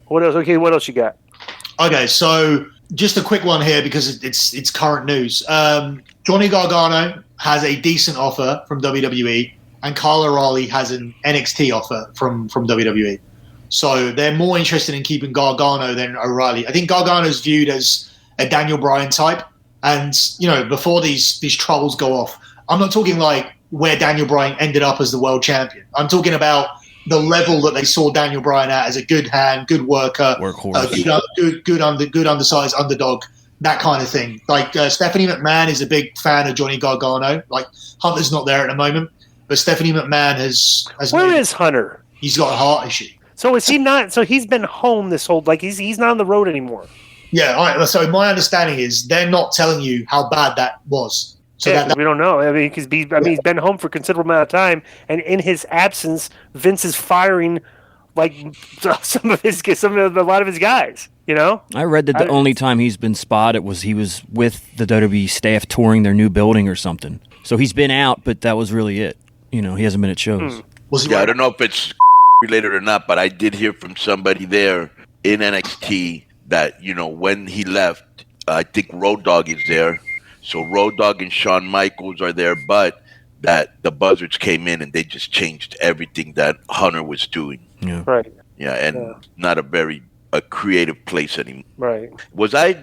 What else? Okay, what else you got? Okay, so just a quick one here because it's current news. Johnny Gargano has a decent offer from WWE, and Kyle O'Reilly has an NXT offer from WWE. So they're more interested in keeping Gargano than O'Reilly. I think Gargano's viewed as a Daniel Bryan type, and before these troubles go off, I'm not talking like where Daniel Bryan ended up as the world champion. I'm talking about the level that they saw Daniel Bryan at as a good hand, good worker, workhorse, good undersized underdog, that kind of thing. Like Stephanie McMahon is a big fan of Johnny Gargano. Like Hunter's not there at the moment, but Stephanie McMahon has Where is Hunter? He's got a heart issue. So is he not? So he's been home this whole he's not on the road anymore. Yeah. So my understanding is they're not telling you how bad that was. So we don't know. I mean, because he's been home for a considerable amount of time, and in his absence, Vince is firing like a lot of his guys. I read that the only time he's been spotted was he was with the WWE staff touring their new building or something. So he's been out, but that was really it. He hasn't been at shows. I don't know if it's related or not, but I did hear from somebody there in NXT that when he left, I think Road Dogg is there. So Road Dogg and Shawn Michaels are there, but that the Buzzards came in and they just changed everything that Hunter was doing. Yeah. Right. Yeah, and not a creative place anymore. Right.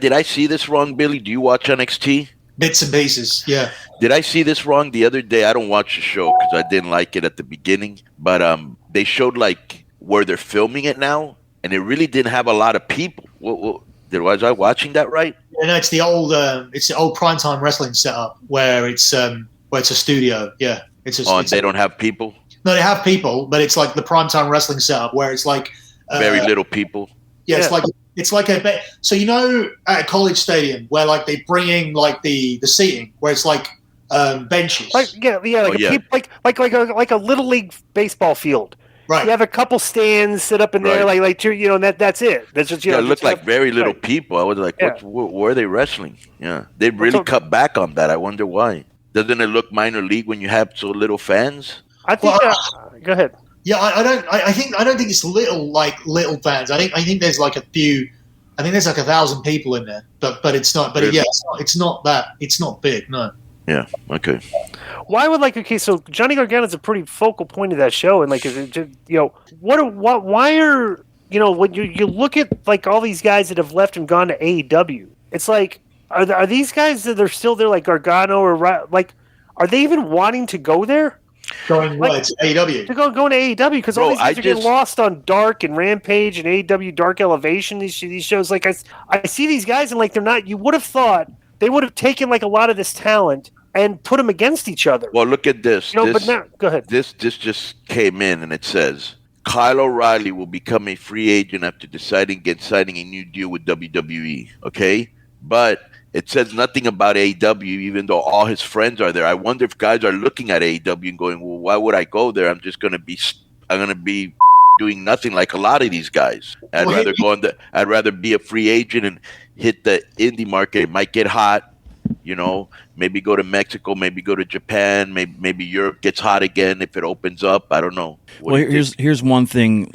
Did I see this wrong, Billy? Do you watch NXT? Bits and pieces, yeah. Did I see this wrong the other day? I don't watch the show because I didn't like it at the beginning, but they showed like where they're filming it now, and it really didn't have a lot of people. Was I watching that right? Yeah, no, it's the old primetime wrestling setup where it's a studio. Yeah, they don't have people. No, they have people, but it's like the primetime wrestling setup where it's like very little people. Yeah, it's like so at a college stadium where like they bring in like the seating where it's like benches. Like a little league baseball field. Right. You have a couple stands set up in there, that's it. That's just it looked like very little people. I was like, where are they wrestling? Yeah, they really cut back on that. I wonder why. Doesn't it look minor league when you have so little fans? I think. Go ahead. Yeah, I don't think it's little fans. I think there's like a few. I think there's like 1,000 people in there, but it's not. But it's not that. It's not big. No. Yeah. Okay. Why would so Johnny Gargano is a pretty focal point of that show, and like, is it just, why are when you look at like all these guys that have left and gone to AEW, it's like are these guys that are still there like Gargano or like are they even wanting to go there? Going to AEW. To going to AEW because all these guys are getting lost on Dark and Rampage and AEW Dark Elevation. These shows, like I see these guys and like they're not. You would have thought they would have taken like a lot of this talent and put them against each other. Well, look at this. But now, go ahead. This just came in and it says Kyle O'Reilly will become a free agent after deciding against signing a new deal with WWE. Okay, but it says nothing about AEW, even though all his friends are there. I wonder if guys are looking at AEW and going, "Well, why would I go there? I'm gonna be doing nothing like a lot of these guys. I'd rather be a free agent and hit the indie market. It might get hot, maybe go to Mexico, maybe go to Japan, maybe Europe gets hot again if it opens up. I don't know. Here's one thing.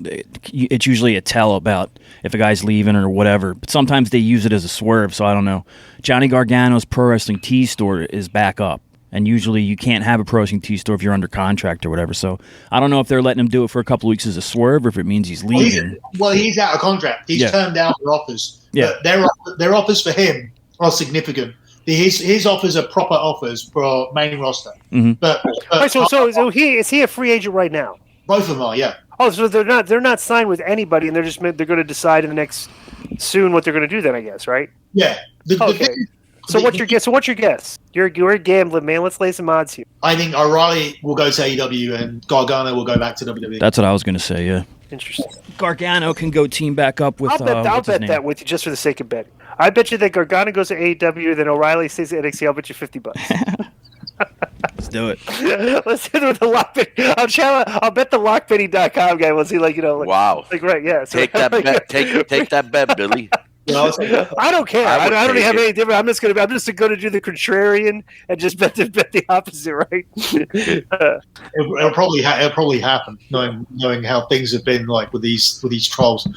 It's usually a tell about if a guy's leaving or whatever, but sometimes they use it as a swerve, so I don't know. Johnny Gargano's Pro Wrestling Tee store is back up, and usually you can't have a Pro Wrestling Tee store if you're under contract or whatever, so I don't know if they're letting him do it for a couple of weeks as a swerve or if it means he's leaving. He's out of contract. He's turned down their offers. Yeah. Their offers for him are significant. His offers are proper offers for main roster. Mm-hmm. But so is he a free agent right now? Both of them are, yeah. Oh, so they're not signed with anybody, and they're going to decide in the next soon what they're going to do. Then I guess, right? Yeah. What's your guess? You're a gambling man. Let's lay some odds here. I think O'Reilly will go to AEW and Gargano will go back to WWE. That's what I was going to say. Yeah. Interesting. Gargano can go team back up with. I'll bet that with you just for the sake of betting. I bet you that Gargano goes to AEW, then O'Reilly stays at NXT. I'll bet you $50. Let's do it. Let's do it with the lock betting. I'll bet the lockbetting.com guy will see wow. Right, yeah. So, take that bet. Take that bet, Billy. I don't care. I don't have any different. I'm just going to do the contrarian and just bet the opposite, right? It'll probably happen, knowing how things have been like with these trolls.